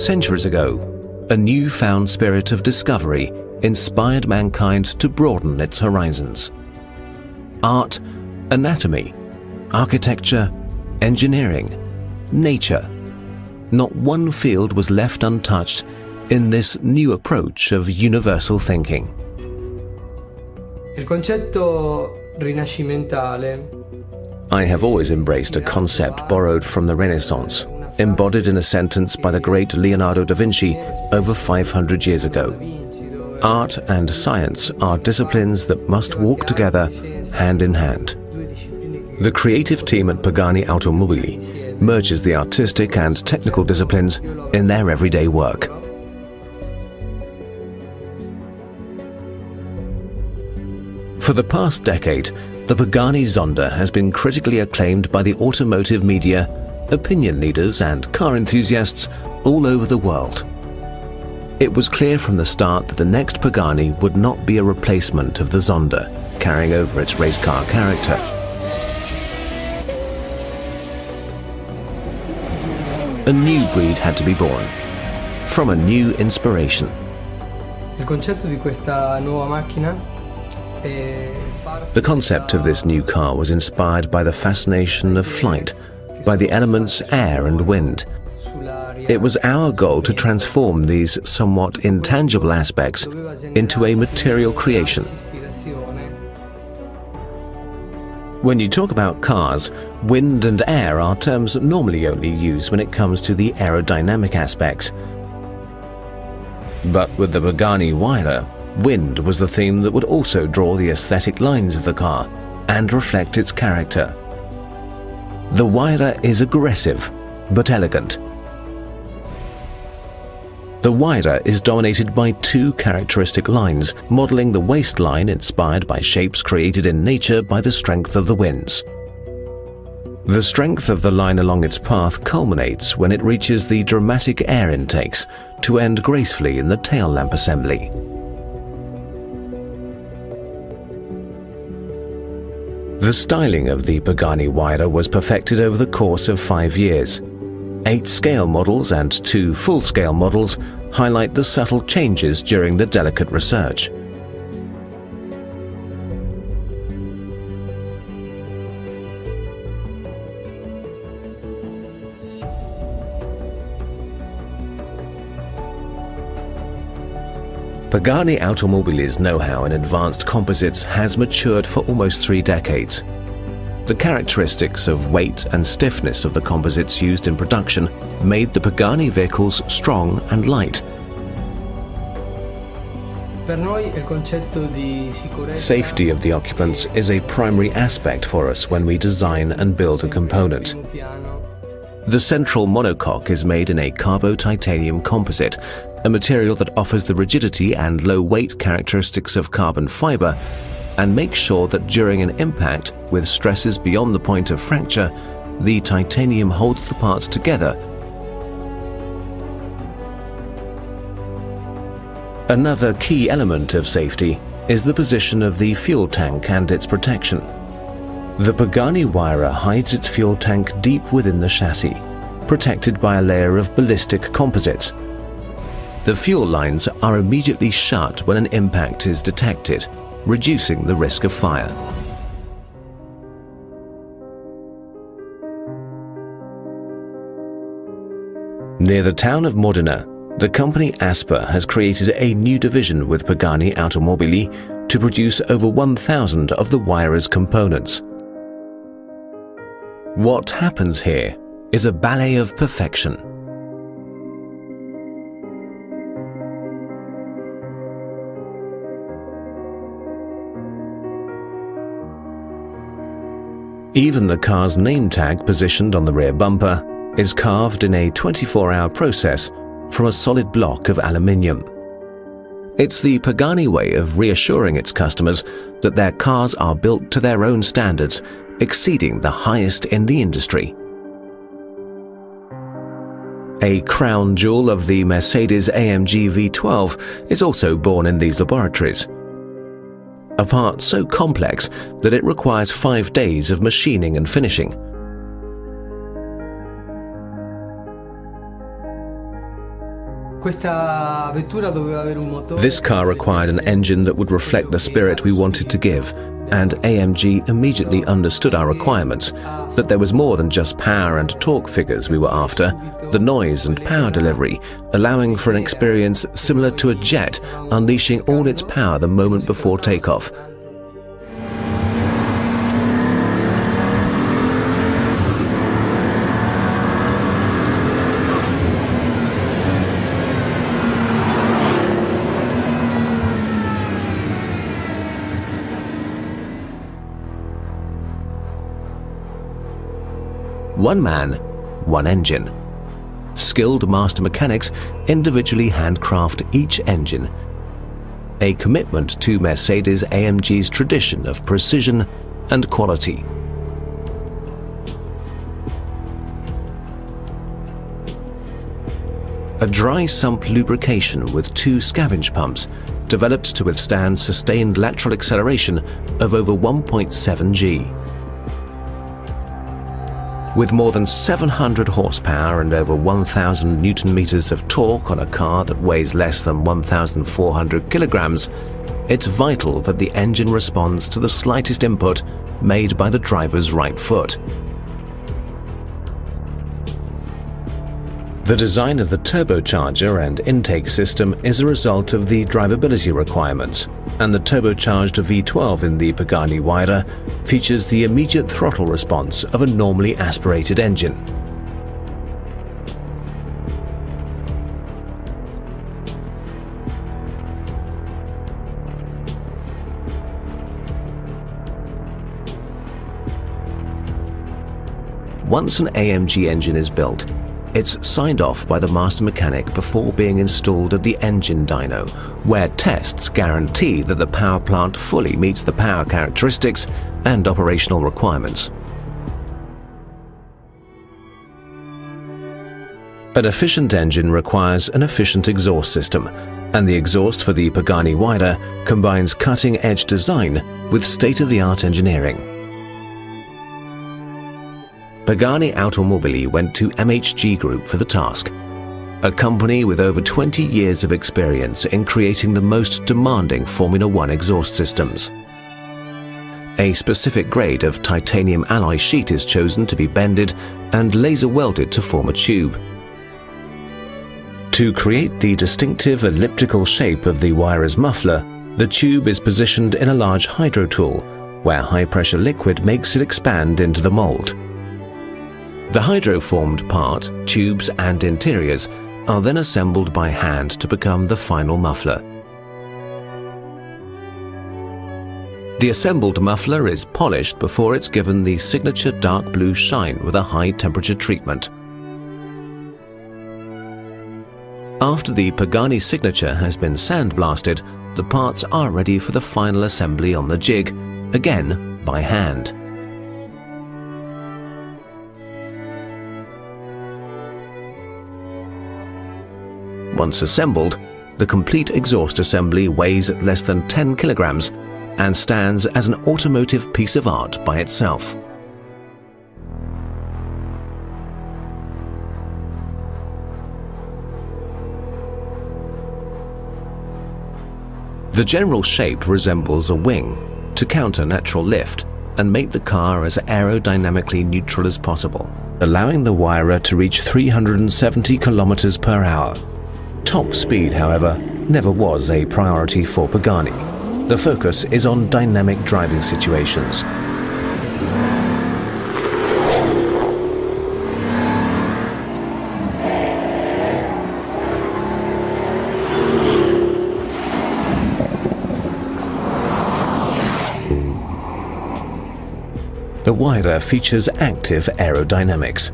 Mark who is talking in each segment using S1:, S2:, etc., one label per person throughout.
S1: Centuries ago, a newfound spirit of discovery inspired mankind to broaden its horizons. Art, anatomy, architecture, engineering, nature. Not one field was left untouched in this new approach of universal thinking.
S2: Il concetto rinascimentale.
S1: I have always embraced a concept borrowed from the Renaissance, embodied in a sentence by the great Leonardo da Vinci over 500 years ago. Art and science are disciplines that must walk together hand in hand. The creative team at Pagani Automobili merges the artistic and technical disciplines in their everyday work. For the past decade, the Pagani Zonda has been critically acclaimed by the automotive media, opinion leaders and car enthusiasts all over the world. It was clear from the start that the next Pagani would not be a replacement of the Zonda, carrying over its race car character. A new breed had to be born, from a new inspiration.
S2: Il concetto di questa nuova macchina.
S1: The concept of this new car was inspired by the fascination of flight, by the elements air and wind. It was our goal to transform these somewhat intangible aspects into a material creation. When you talk about cars, wind and air are terms normally only used when it comes to the aerodynamic aspects. But with the Pagani Huayra, wind was the theme that would also draw the aesthetic lines of the car and reflect its character. The Huayra is aggressive, but elegant. The Huayra is dominated by two characteristic lines, modeling the waistline inspired by shapes created in nature by the strength of the winds. The strength of the line along its path culminates when it reaches the dramatic air intakes to end gracefully in the tail lamp assembly. The styling of the Pagani Huayra was perfected over the course of 5 years. 8 scale models and 2 full-scale models highlight the subtle changes during the delicate research. Pagani Automobili's know-how in advanced composites has matured for almost 3 decades. The characteristics of weight and stiffness of the composites used in production made the Pagani vehicles strong and light. Safety of the occupants is a primary aspect for us when we design and build a component. The central monocoque is made in a carbo-titanium composite, a material that offers the rigidity and low weight characteristics of carbon fiber and makes sure that during an impact with stresses beyond the point of fracture, the titanium holds the parts together. Another key element of safety is the position of the fuel tank and its protection. The Pagani Huayra hides its fuel tank deep within the chassis, protected by a layer of ballistic composites. The fuel lines are immediately shut when an impact is detected, reducing the risk of fire. Near the town of Modena, the company Aspa has created a new division with Pagani Automobili to produce over 1,000 of the Huayra's components. What happens here is a ballet of perfection. Even the car's name tag positioned on the rear bumper is carved in a 24-hour process from a solid block of aluminium. It's the Pagani way of reassuring its customers that their cars are built to their own standards, exceeding the highest in the industry. A crown jewel of the Mercedes-AMG V12 is also born in these laboratories. A part so complex that it requires 5 days of machining and finishing.
S2: Questa vettura doveva avere un motore.
S1: This car required an engine that would reflect the spirit we wanted to give, and AMG immediately understood our requirements, that there was more than just power and torque figures we were after, the noise and power delivery, allowing for an experience similar to a jet unleashing all its power the moment before takeoff. One man, one engine. Skilled master mechanics individually handcraft each engine. A commitment to Mercedes-AMG's tradition of precision and quality. A dry sump lubrication with 2 scavenge pumps, developed to withstand sustained lateral acceleration of over 1.7 G. With more than 700 horsepower and over 1,000 Newton-meters of torque on a car that weighs less than 1,400 kilograms, it's vital that the engine responds to the slightest input made by the driver's right foot. The design of the turbocharger and intake system is a result of the drivability requirements, and the turbocharged V12 in the Pagani Huayra features the immediate throttle response of a normally aspirated engine. Once an AMG engine is built, it's signed off by the master mechanic before being installed at the engine dyno, where tests guarantee that the power plant fully meets the power characteristics and operational requirements. An efficient engine requires an efficient exhaust system, and the exhaust for the Pagani Huayra combines cutting-edge design with state-of-the-art engineering. Pagani Automobili went to MHG Group for the task, a company with over 20 years of experience in creating the most demanding Formula One exhaust systems. A specific grade of titanium alloy sheet is chosen to be bended and laser welded to form a tube. To create the distinctive elliptical shape of the Huayra's muffler, the tube is positioned in a large hydro tool, where high-pressure liquid makes it expand into the mold. The hydro-formed part, tubes and interiors are then assembled by hand to become the final muffler. The assembled muffler is polished before it's given the signature dark blue shine with a high-temperature treatment. After the Pagani signature has been sandblasted, the parts are ready for the final assembly on the jig, again by hand. Once assembled, the complete exhaust assembly weighs at less than 10 kilograms and stands as an automotive piece of art by itself. The general shape resembles a wing to counter natural lift and make the car as aerodynamically neutral as possible, allowing the Huayra to reach 370 kilometers per hour. Top speed, however, never was a priority for Pagani. The focus is on dynamic driving situations. The Huayra features active aerodynamics.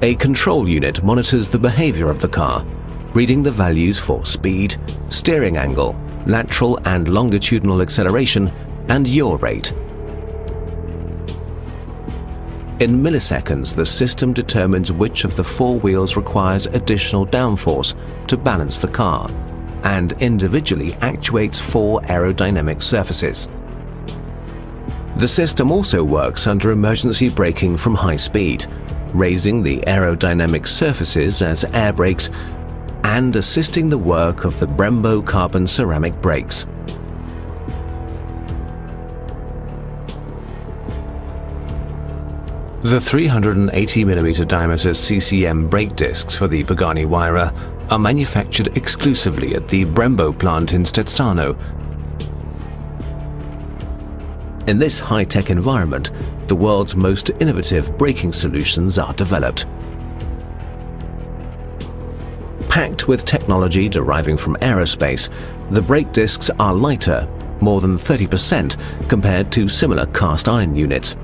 S1: A control unit monitors the behavior of the car, reading the values for speed, steering angle, lateral and longitudinal acceleration, and yaw rate. In milliseconds, the system determines which of the 4 wheels requires additional downforce to balance the car, and individually actuates 4 aerodynamic surfaces. The system also works under emergency braking from high speed, raising the aerodynamic surfaces as air brakes and assisting the work of the Brembo carbon ceramic brakes. The 380mm diameter CCM brake discs for the Pagani Huayra are manufactured exclusively at the Brembo plant in Stezzano. In this high-tech environment, the world's most innovative braking solutions are developed. Packed with technology deriving from aerospace, the brake discs are lighter, more than 30% compared to similar cast iron units.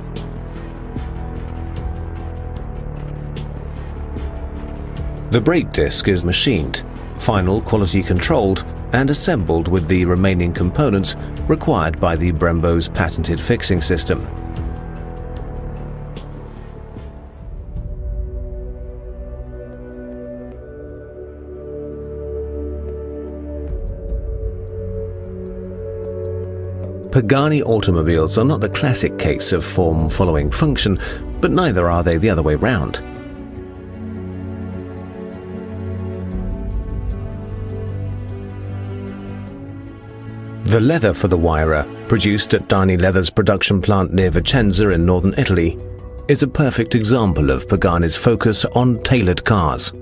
S1: The brake disc is machined, final quality controlled, and assembled with the remaining components required by the Brembo's patented fixing system. Pagani automobiles are not the classic case of form following function, but neither are they the other way round. The leather for the Huayra, produced at Dani Leather's production plant near Vicenza in northern Italy, is a perfect example of Pagani's focus on tailored cars.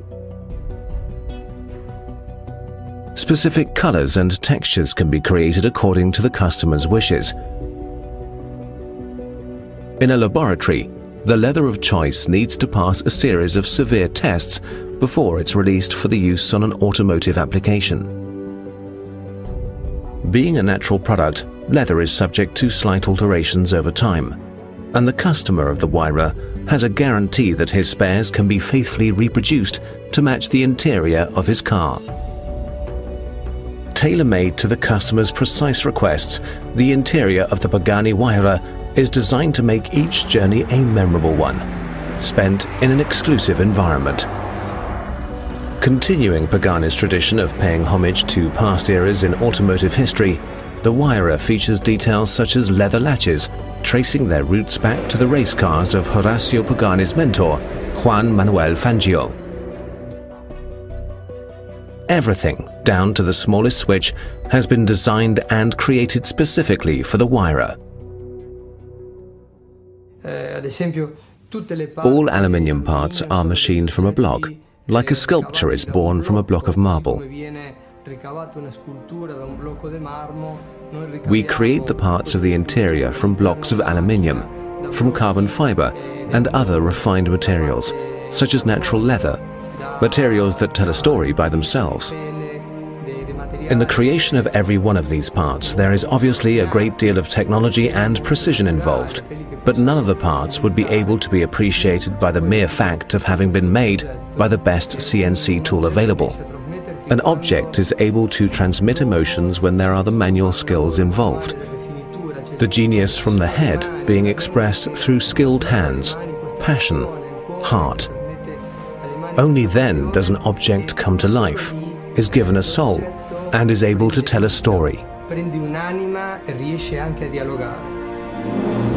S1: Specific colors and textures can be created according to the customer's wishes. In a laboratory, the leather of choice needs to pass a series of severe tests before it's released for the use on an automotive application. Being a natural product, leather is subject to slight alterations over time, and the customer of the Huayra has a guarantee that his spares can be faithfully reproduced to match the interior of his car. Tailor-made to the customer's precise requests, the interior of the Pagani Huayra is designed to make each journey a memorable one, spent in an exclusive environment. Continuing Pagani's tradition of paying homage to past eras in automotive history, the Huayra features details such as leather latches, tracing their roots back to the race cars of Horacio Pagani's mentor, Juan Manuel Fangio. Everything, down to the smallest switch, has been designed and created specifically for the Huayra. All aluminium parts are machined from a block, like a sculpture is born from a block of marble. We create the parts of the interior from blocks of aluminium, from carbon fiber and other refined materials, such as natural leather, materials that tell a story by themselves. In the creation of every one of these parts, there is obviously a great deal of technology and precision involved, but none of the parts would be able to be appreciated by the mere fact of having been made by the best CNC tool available. An object is able to transmit emotions when there are the manual skills involved. The genius from the head being expressed through skilled hands, passion, heart. Only then does an object come to life, is given a soul, and is able to tell a story.
S2: Prendi un'anima e riesce anche a dialogare.